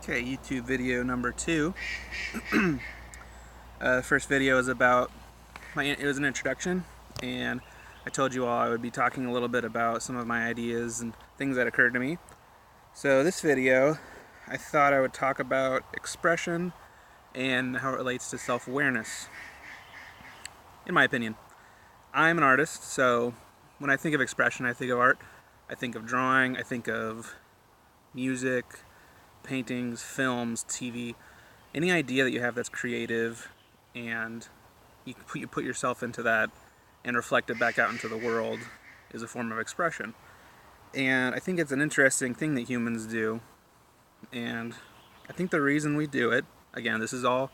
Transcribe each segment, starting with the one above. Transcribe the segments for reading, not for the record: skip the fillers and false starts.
Okay, YouTube video number 2. The first video is about it was an introduction, and I told you all I would be talking a little bit about some of my ideas and things that occurred to me. So this video, I thought I would talk about expression and how it relates to self-awareness. In my opinion, I'm an artist, so when I think of expression, I think of art. I think of drawing, I think of music, paintings, films, TV, any idea that you have that's creative, and you put yourself into that and reflect it back out into the world is a form of expression. And I think it's an interesting thing that humans do, and I think the reason we do it, again, this is all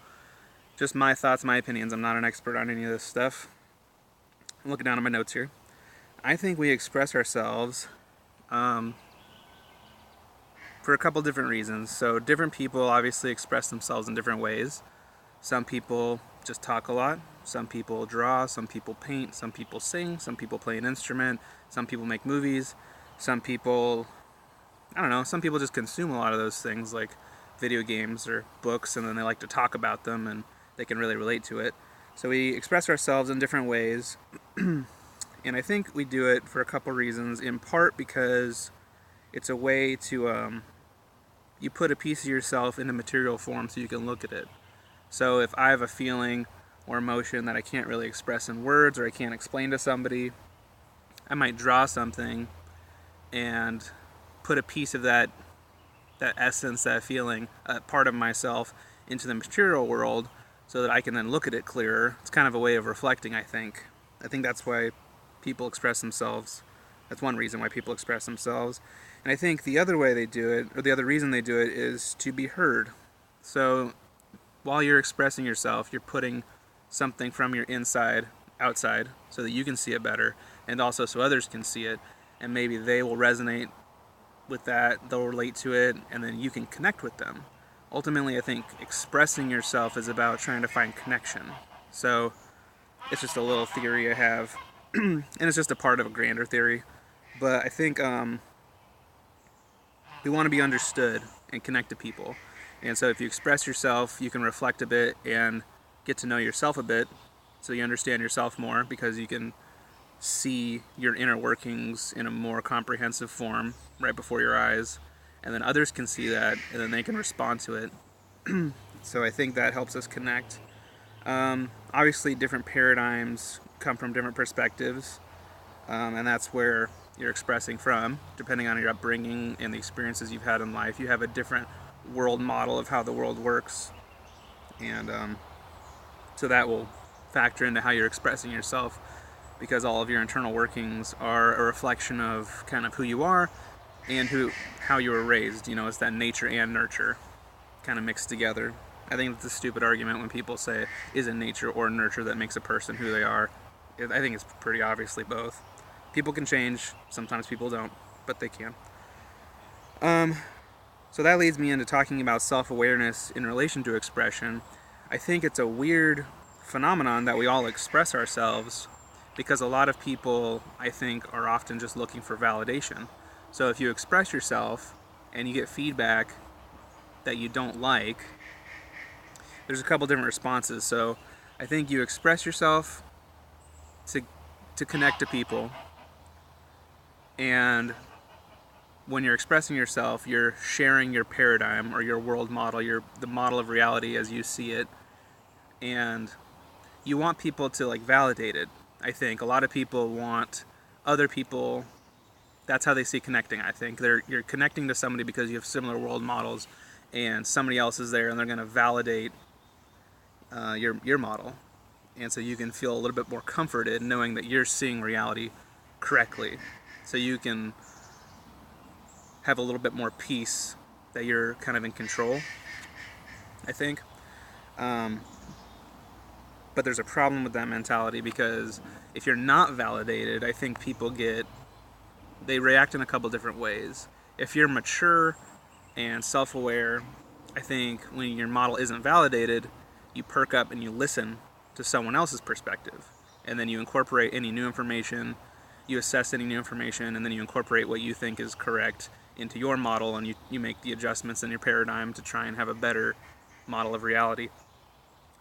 just my thoughts, my opinions, I'm not an expert on any of this stuff. I'm looking down at my notes here. I think we express ourselves for a couple different reasons. So different people obviously express themselves in different ways. Some people just talk a lot, some people draw, some people paint, some people sing, some people play an instrument, some people make movies, some people, I don't know, some people just consume a lot of those things like video games or books, and then they like to talk about them and they can really relate to it. So we express ourselves in different ways, and I think we do it for a couple reasons, in part because it's a way to you put a piece of yourself into material form so you can look at it. So if I have a feeling or emotion that I can't really express in words or I can't explain to somebody, I might draw something and put a piece of that essence, that feeling, part of myself into the material world so that I can then look at it clearer. It's kind of a way of reflecting, I think. I think that's why people express themselves. That's one reason why people express themselves. And I think the other way they do it, or the other reason they do it, is to be heard. So while you're expressing yourself, you're putting something from your inside outside so that you can see it better, and also so others can see it, and maybe they will resonate with that, they'll relate to it, and then you can connect with them. Ultimately, I think expressing yourself is about trying to find connection. So it's just a little theory I have, and it's just a part of a grander theory. But I think we want to be understood and connect to people. And so if you express yourself, you can reflect a bit and get to know yourself a bit, so you understand yourself more, because you can see your inner workings in a more comprehensive form right before your eyes, and then others can see that, and then they can respond to it. So I think that helps us connect. Obviously, different paradigms come from different perspectives, and that's where you're expressing from, depending on your upbringing and the experiences you've had in life. You have a different world model of how the world works, and so that will factor into how you're expressing yourself, because all of your internal workings are a reflection of kind of who you are and how you were raised. You know, it's that nature and nurture kind of mixed together. I think it's a stupid argument when people say, is it nature or nurture that makes a person who they are? I think it's pretty obviously both. People can change, sometimes people don't, but they can. So that leads me into talking about self-awareness in relation to expression. I think it's a weird phenomenon that we all express ourselves, because a lot of people, I think, are often just looking for validation. So if you express yourself and you get feedback that you don't like, there's a couple different responses. So I think you express yourself to connect to people, and when you're expressing yourself, you're sharing your paradigm or your world model, the model of reality as you see it, and you want people to validate it. I think a lot of people want other people. That's how they see connecting. I think you're connecting to somebody because you have similar world models, and somebody else is there, and they're going to validate your model, and so you can feel a little bit more comforted knowing that you're seeing reality correctly. So you can have a little bit more peace that you're kind of in control, I think. But there's a problem with that mentality, because if you're not validated, I think they react in a couple different ways. If you're mature and self-aware, I think when your model isn't validated, you perk up and you listen to someone else's perspective, and then you incorporate any new information, you assess any new information, and then you incorporate what you think is correct into your model, and you make the adjustments in your paradigm to try and have a better model of reality.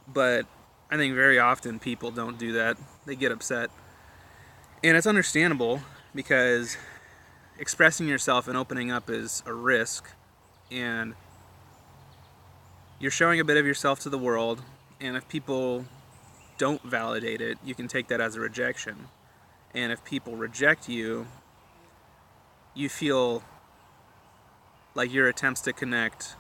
But I think very often people don't do that. They get upset. And it's understandable, because expressing yourself and opening up is a risk, and you're showing a bit of yourself to the world, and if people don't validate it, you can take that as a rejection. And if people reject you, you feel like your attempts to connect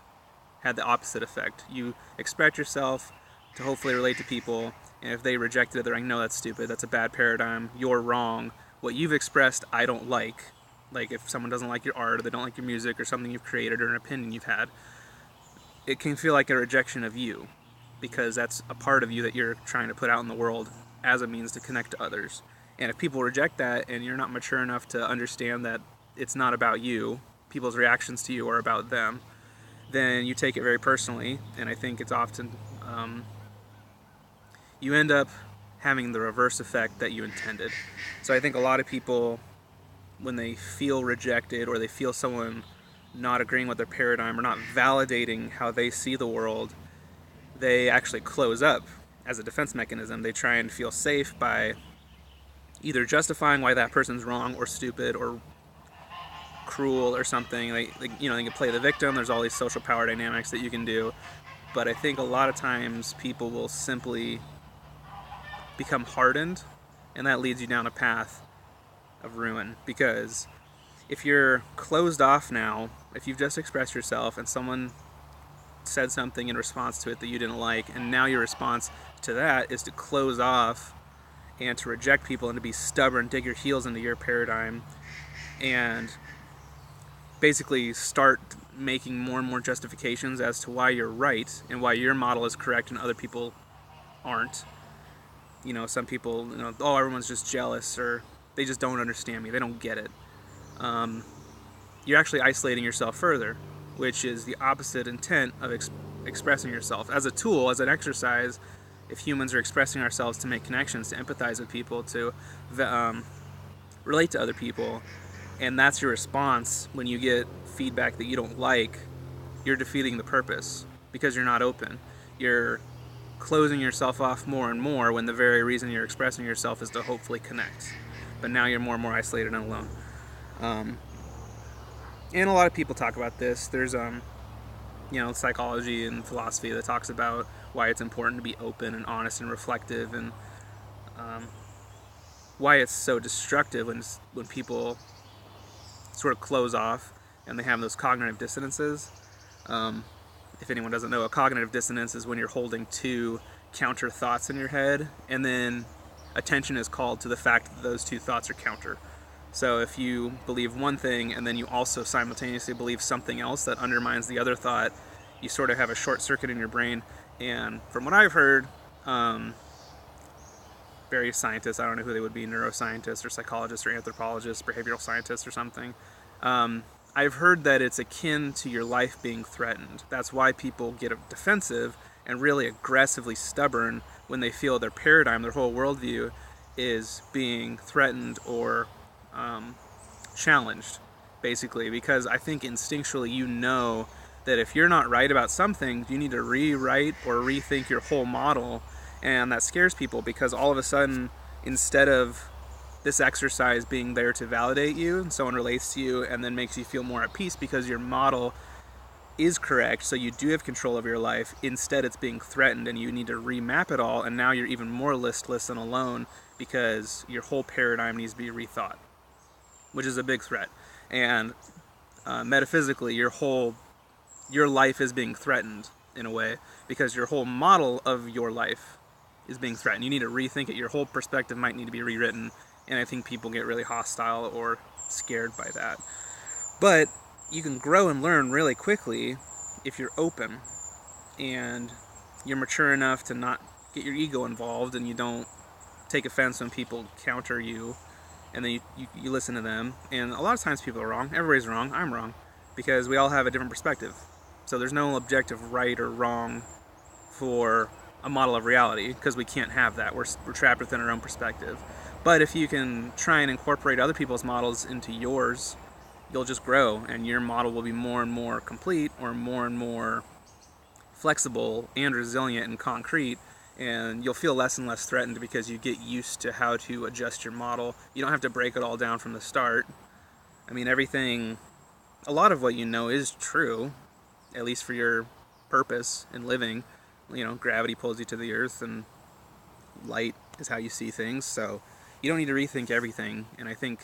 had the opposite effect. You express yourself to hopefully relate to people, and if they reject it, they're like, no, that's stupid, that's a bad paradigm, you're wrong, what you've expressed I don't like. Like if someone doesn't like your art, or they don't like your music, or something you've created, or an opinion you've had, it can feel like a rejection of you, because that's a part of you that you're trying to put out in the world as a means to connect to others. And if people reject that, and you're not mature enough to understand that it's not about you, people's reactions to you are about them, then you take it very personally. And I think it's often you end up having the reverse effect that you intended. So I think a lot of people, when they feel rejected, or they feel someone not agreeing with their paradigm, or not validating how they see the world, they actually close up as a defense mechanism. They try and feel safe by either justifying why that person's wrong, or stupid, or cruel, or something. They can play the victim. There's all these social power dynamics that you can do. But I think a lot of times people will simply become hardened, and that leads you down a path of ruin. Because if you're closed off now, if you've just expressed yourself and someone said something in response to it that you didn't like, and now your response to that is to close off and to reject people and to be stubborn, dig your heels into your paradigm, and basically start making more and more justifications as to why you're right and why your model is correct and other people aren't. Some people, oh, everyone's just jealous, or they just don't understand me, they don't get it. You're actually isolating yourself further, which is the opposite intent of expressing yourself. As a tool, as an exercise, if humans are expressing ourselves to make connections, to empathize with people, to relate to other people, and that's your response when you get feedback that you don't like, you're defeating the purpose, because you're not open. You're closing yourself off more and more, when the very reason you're expressing yourself is to hopefully connect. But now you're more and more isolated and alone. And a lot of people talk about this. There's psychology and philosophy that talks about why it's important to be open and honest and reflective, and why it's so destructive when people sort of close off and they have those cognitive dissonances. If anyone doesn't know, a cognitive dissonance is when you're holding two counter thoughts in your head, and then attention is called to the fact that those two thoughts are counter. So if you believe one thing and then you also simultaneously believe something else that undermines the other thought, you sort of have a short circuit in your brain. And from what I've heard, various scientists, I don't know who they would be, neuroscientists or psychologists or anthropologists, behavioral scientists or something, I've heard that it's akin to your life being threatened. That's why people get defensive and really aggressively stubborn when they feel their paradigm, their whole worldview, is being threatened or challenged, basically. Because I think instinctually you know that if you're not right about something, you need to rewrite or rethink your whole model. And that scares people, because all of a sudden, instead of this exercise being there to validate you, and someone relates to you and then makes you feel more at peace because your model is correct, so you do have control of your life, instead it's being threatened and you need to remap it all, and now you're even more listless and alone because your whole paradigm needs to be rethought, which is a big threat. And metaphysically, your life is being threatened in a way, because your whole model of your life is being threatened. You need to rethink it. Your whole perspective might need to be rewritten, and I think people get really hostile or scared by that. But you can grow and learn really quickly if you're open and you're mature enough to not get your ego involved, and you don't take offense when people counter you, and then you listen to them. And a lot of times people are wrong. Everybody's wrong. I'm wrong, because we all have a different perspective. So there's no objective right or wrong for a model of reality, because we can't have that. We're trapped within our own perspective. But if you can try and incorporate other people's models into yours, you'll just grow, and your model will be more and more complete, or more and more flexible and resilient and concrete, and you'll feel less and less threatened because you get used to how to adjust your model. You don't have to break it all down from the start. I mean, everything, a lot of what you know is true, at least for your purpose in living. You know, gravity pulls you to the earth, and light is how you see things, so you don't need to rethink everything. And I think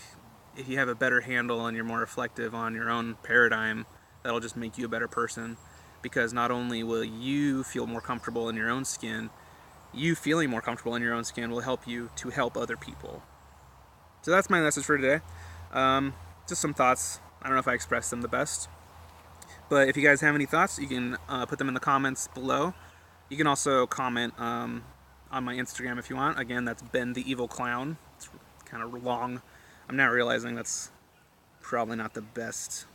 if you have a better handle and you're more reflective on your own paradigm, that'll just make you a better person, because not only will you feel more comfortable in your own skin, you feeling more comfortable in your own skin will help you to help other people. So that's my message for today. Just some thoughts. I don't know if I expressed them the best, but if you guys have any thoughts, you can put them in the comments below. You can also comment on my Instagram if you want. Again, that's Ben the Evil Clown. It's kind of long. I'm now realizing that's probably not the best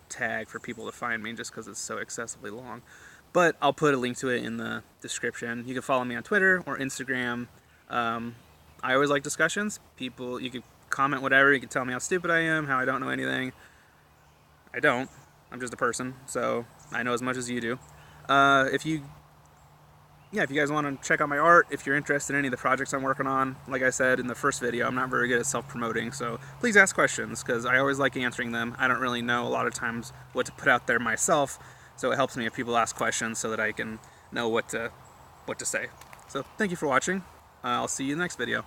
tag for people to find me, just because it's so excessively long. But I'll put a link to it in the description. You can follow me on Twitter or Instagram. I always like discussions. People, you can comment whatever. You can tell me how stupid I am, how I don't know anything. I don't. I'm just a person, so I know as much as you do. If you guys want to check out my art, if you're interested in any of the projects I'm working on, like I said in the first video, I'm not very good at self-promoting, so please ask questions, because I always like answering them. I don't really know a lot of times what to put out there myself, so it helps me if people ask questions so that I can know what to say. So thank you for watching. I'll see you in the next video.